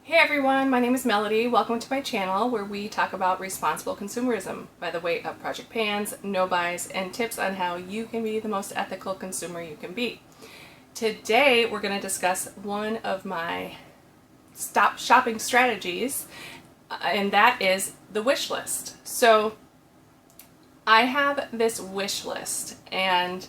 Hey everyone, my name is Melody. Welcome to my channel where we talk about responsible consumerism by the way of project pans, no buys, and tips on how you can be the most ethical consumer you can be. Today we're going to discuss one of my stop shopping strategies, and that is the wish list. So I have this wish list, and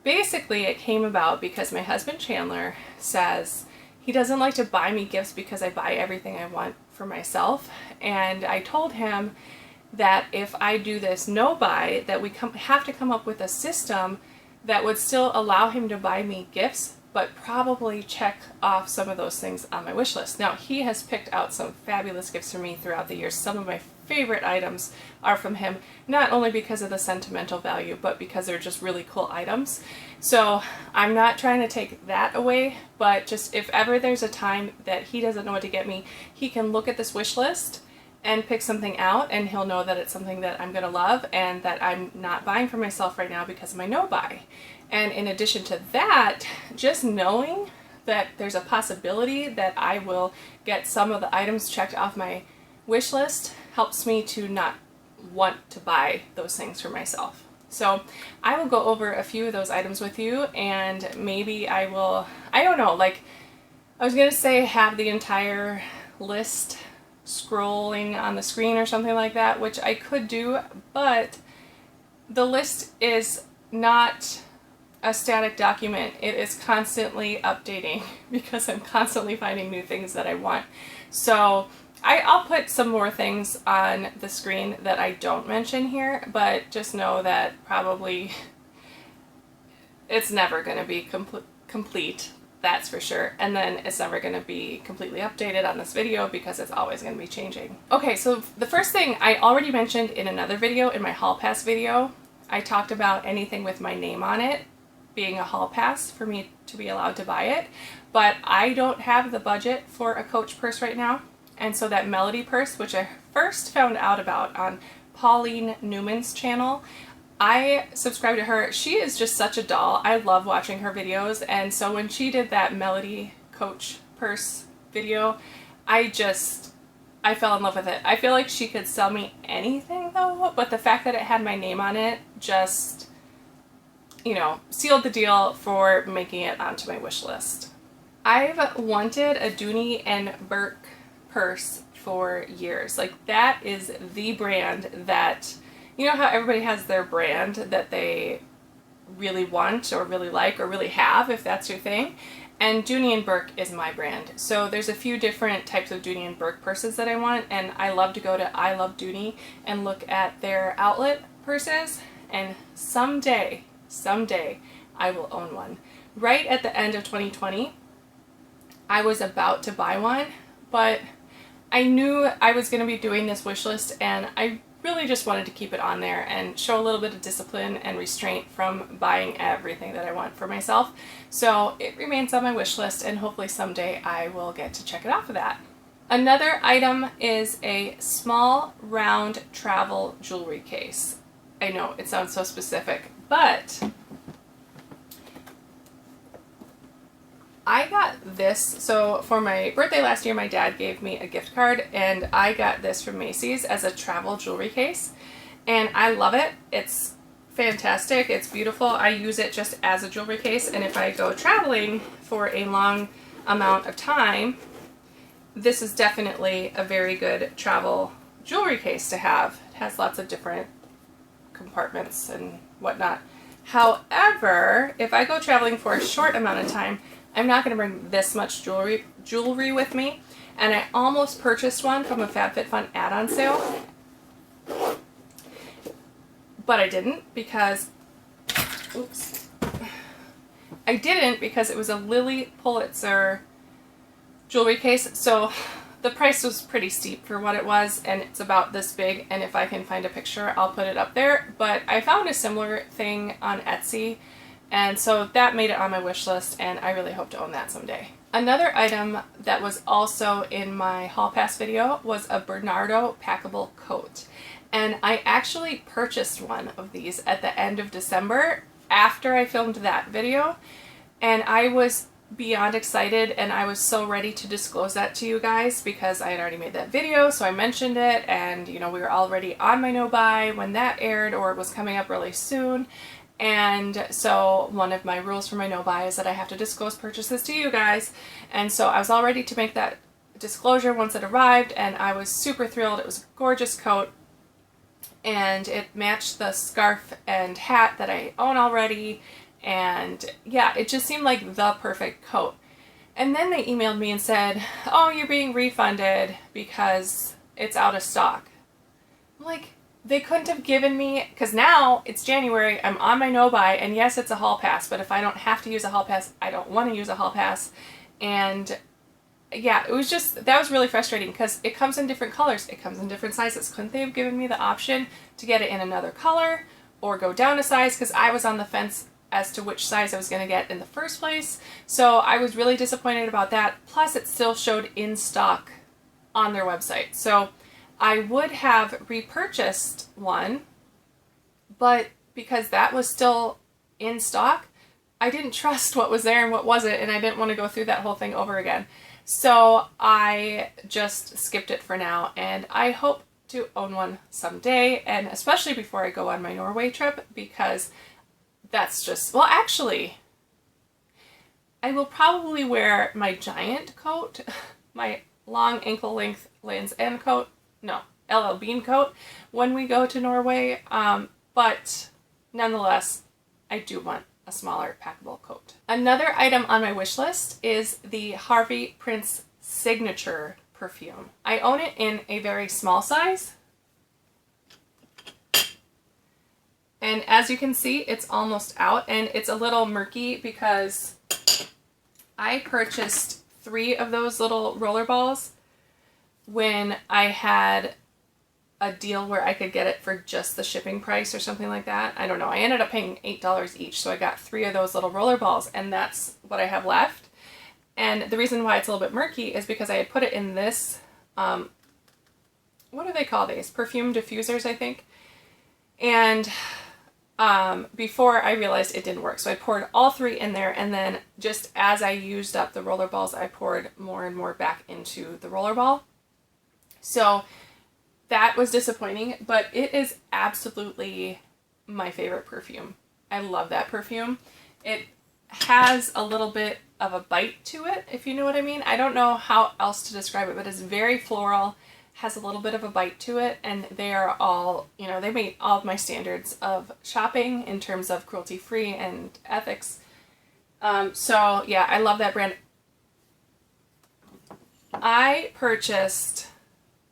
basically it came about because my husband Chandler says he doesn't like to buy me gifts because I buy everything I want for myself. And I told him that if I do this no buy, that we have to come up with a system that would still allow him to buy me gifts, but probably check off some of those things on my wish list. Now, he has picked out some fabulous gifts for me throughout the years. Some of my favorite items are from him, not only because of the sentimental value, but because they're just really cool items. So I'm not trying to take that away, but just if ever there's a time that he doesn't know what to get me, he can look at this wish list and pick something out, and he'll know that it's something that I'm gonna love and that I'm not buying for myself right now because of my no buy. And in addition to that, just knowing that there's a possibility that I will get some of the items checked off my wish list helps me to not want to buy those things for myself. So I will go over a few of those items with you, and maybe I will, I don't know, like I was gonna say have the entire list scrolling on the screen or something like that, which I could do, but the list is not a static document. It is constantly updating because I'm constantly finding new things that I want. So I'll put some more things on the screen that I don't mention here, but just know that probably it's never going to be complete, that's for sure. And then it's never going to be completely updated on this video because it's always going to be changing. Okay, so the first thing I already mentioned in another video, in my hall pass video, I talked about anything with my name on it being a hall pass for me to be allowed to buy it, but I don't have the budget for a Coach purse right now. And so that Melody purse, which I first found out about on Pauline Newman's channel, I subscribe to her. She is just such a doll. I love watching her videos. And so when she did that Melody Coach purse video, I fell in love with it. I feel like she could sell me anything though, but the fact that it had my name on it just, you know, sealed the deal for making it onto my wish list. I've wanted a Dooney and Burke purse for years. Like, that is the brand that, you know how everybody has their brand that they really want or really like or really have, if that's your thing, and Dooney and Burke is my brand. So there's a few different types of Dooney and Burke purses that I want, and I love to go to I Love Dooney and look at their outlet purses, and someday I will own one. Right at the end of 2020 I was about to buy one, but I knew I was going to be doing this wish list, and I really just wanted to keep it on there and show a little bit of discipline and restraint from buying everything that I want for myself. So it remains on my wish list, and hopefully someday I will get to check it off of that. Another item is a small round travel jewelry case. I know it sounds so specific, but I got this, so for my birthday last year, my dad gave me a gift card, and I got this from Macy's as a travel jewelry case, and I love it. It's fantastic. It's beautiful. I use it just as a jewelry case, and if I go traveling for a long amount of time, this is definitely a very good travel jewelry case to have. It has lots of different compartments and whatnot. However, if I go traveling for a short amount of time, I'm not going to bring this much jewelry with me, and I almost purchased one from a FabFitFun add-on sale, but I didn't because, it was a Lily Pulitzer jewelry case, so the price was pretty steep for what it was, and it's about this big, and if I can find a picture, I'll put it up there. But I found a similar thing on Etsy, and so that made it on my wish list, and I really hope to own that someday. Another item that was also in my haul pass video was a Bernardo packable coat. And I actually purchased one of these at the end of December after I filmed that video, and I was beyond excited, and I was so ready to disclose that to you guys because I had already made that video, so I mentioned it, and you know, we were already on my no buy when that aired, or it was coming up really soon. And so one of my rules for my no buy is that I have to disclose purchases to you guys, and so I was all ready to make that disclosure once it arrived, and I was super thrilled. It was a gorgeous coat, and it matched the scarf and hat that I own already. And yeah, it just seemed like the perfect coat. And then they emailed me and said, oh, you're being refunded because it's out of stock. I'm like, they couldn't have given me, because now it's January, I'm on my no buy, and yes, it's a hall pass, but if I don't have to use a hall pass, I don't want to use a hall pass. And yeah, it was just, that was really frustrating because it comes in different colors, it comes in different sizes. Couldn't they have given me the option to get it in another color or go down a size? Because I was on the fence as to which size I was going to get in the first place. So I was really disappointed about that. Plus it still showed in stock on their website. So I would have repurchased one, but because that was still in stock, I didn't trust what was there and what wasn't, and I didn't want to go through that whole thing over again. So I just skipped it for now, and I hope to own one someday, and especially before I go on my Norway trip, because that's just, well, actually, I will probably wear my giant coat, my long ankle length Lands' End coat, no, LL Bean coat, when we go to Norway, but nonetheless, I do want a smaller packable coat. Another item on my wish list is the Harvey Prince Signature perfume. I own it in a very small size, and as you can see, it's almost out, and it's a little murky because I purchased 3 of those little roller balls when I had a deal where I could get it for just the shipping price or something like that. I don't know. I ended up paying $8 each, so I got 3 of those little roller balls, and that's what I have left. And the reason why it's a little bit murky is because I had put it in this, what do they call these? Perfume diffusers, I think. And before I realized it didn't work. So I poured all 3 in there, and then just as I used up the roller balls, I poured more and more back into the roller ball. So that was disappointing, but it is absolutely my favorite perfume. I love that perfume. It has a little bit of a bite to it, if you know what I mean. I don't know how else to describe it, but it's very floral, has a little bit of a bite to it, and they are all, you know, they meet all of my standards of shopping in terms of cruelty-free and ethics. So yeah, I love that brand. I purchased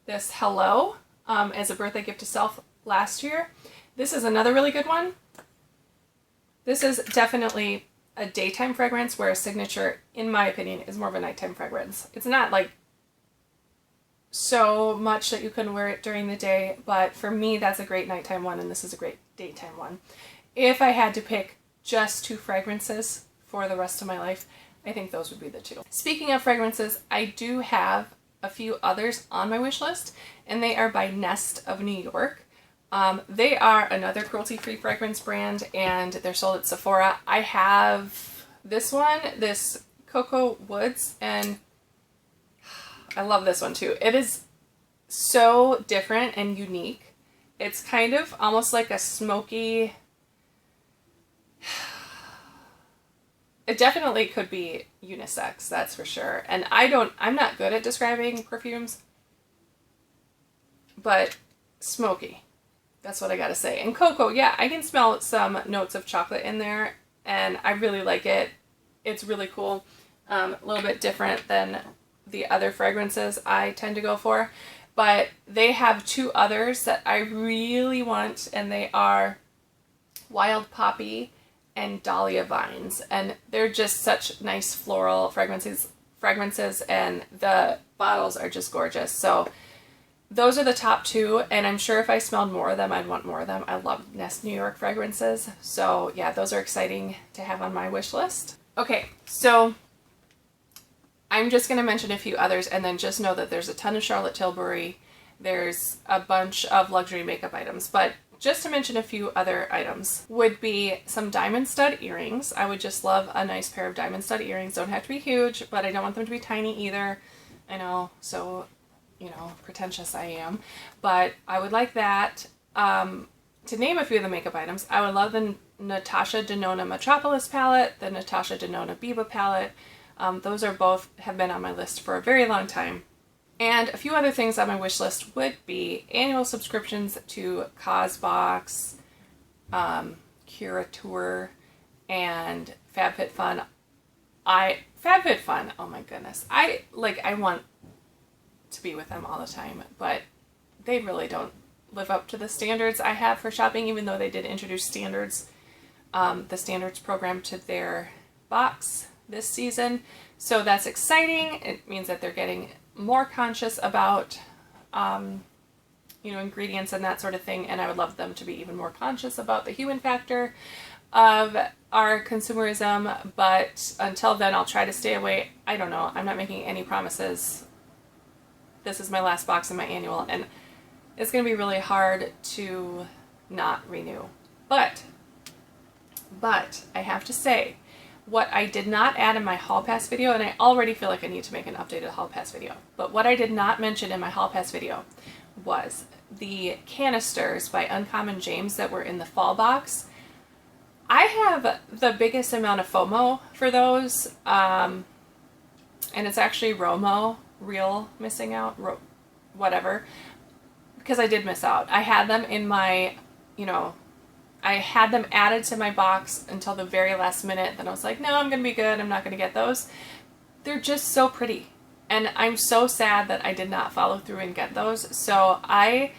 this Hello as a birthday gift to self last year. This is another really good one. This is definitely a daytime fragrance, where a Signature, in my opinion, is more of a nighttime fragrance. It's not like so much that you couldn't wear it during the day, but for me that's a great nighttime one, and this is a great daytime one. If I had to pick just 2 fragrances for the rest of my life, I think those would be the 2. Speaking of fragrances, I do have a few others on my wish list, and they are by Nest of New York. They are another cruelty-free fragrance brand, and they're sold at Sephora. I have this one, this Cocoa Woods, and I love this one too. It is so different and unique. It's kind of almost like a smoky, it definitely could be unisex, that's for sure. And I'm not good at describing perfumes, but smoky, that's what I gotta say. And cocoa, yeah, I can smell some notes of chocolate in there, and I really like it. It's really cool. A little bit different than the other fragrances I tend to go for, but they have 2 others that I really want, and they are Wild Poppy and Dahlia Vines, and they're just such nice floral fragrances, and the bottles are just gorgeous. So those are the top 2, and I'm sure if I smelled more of them, I'd want more of them. I love Nest New York fragrances, so yeah, those are exciting to have on my wish list. Okay, so I'm just going to mention a few others, and then just know that there's a ton of Charlotte Tilbury. There's a bunch of luxury makeup items, but just to mention a few other items, would be some diamond stud earrings. I would just love a nice pair of diamond stud earrings. Don't have to be huge, but I don't want them to be tiny either. I know, so, you know, pretentious I am. But I would like that. To name a few of the makeup items, I would love the Natasha Denona Metropolis palette, the Natasha Denona Biba palette. Those are both have been on my list for a very long time. And a few other things on my wish list would be annual subscriptions to CosBox, Curateur, and FabFitFun. FabFitFun, oh my goodness. I want to be with them all the time, but they really don't live up to the standards I have for shopping, even though they did introduce standards, the standards program to their box this season. So that's exciting. It means that they're getting more conscious about, you know, ingredients and that sort of thing. And I would love them to be even more conscious about the human factor of our consumerism. But until then, I'll try to stay away. I don't know. I'm not making any promises. This is my last box in my annual, and it's going to be really hard to not renew. But I have to say, what I did not add in my Hall Pass video, and I already feel like I need to make an updated Hall Pass video, but what I did not mention in my Hall Pass video was the canisters by Uncommon James that were in the fall box. I have the biggest amount of FOMO for those, and it's actually ROMO, real missing out, whatever, because I did miss out. I had them in my, you know, I had them added to my box until the very last minute. Then I was like, no, I'm going to be good. I'm not going to get those. They're just so pretty. And I'm so sad that I did not follow through and get those. So I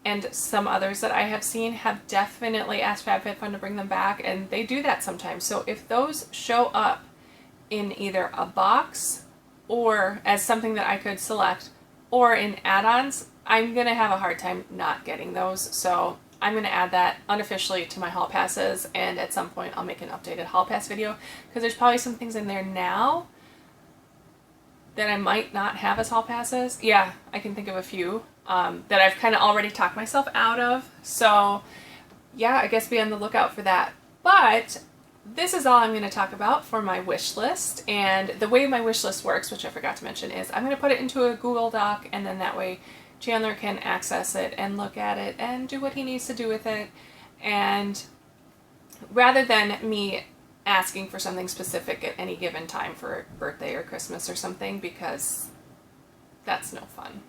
and some others that I have seen have definitely asked FabFitFun to bring them back. And they do that sometimes. So if those show up in either a box or as something that I could select or in add-ons, I'm going to have a hard time not getting those. So I'm going to add that unofficially to my Hall Passes, and at some point I'll make an updated Hall Pass video, because there's probably some things in there now that I might not have as Hall Passes. Yeah, I can think of a few that I've kind of already talked myself out of. So yeah, I guess be on the lookout for that. But this is all I'm going to talk about for my wish list. And the way my wish list works, which I forgot to mention, is I'm going to put it into a Google Doc, and then that way Chandler can access it and look at it and do what he needs to do with it. And rather than me asking for something specific at any given time for birthday or Christmas or something, because that's no fun.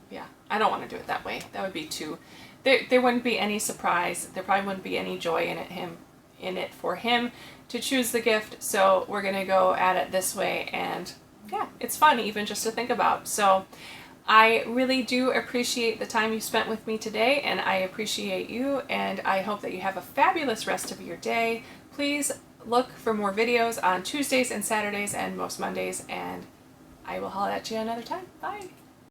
Yeah, I don't want to do it that way. That would be too... There wouldn't be any surprise. There probably wouldn't be any joy in it for him to choose the gift. So we're going to go at it this way. And yeah, it's fun even just to think about. So I really do appreciate the time you spent with me today, and I appreciate you, and I hope that you have a fabulous rest of your day. Please look for more videos on Tuesdays and Saturdays and most Mondays, and I will holler at you another time. Bye!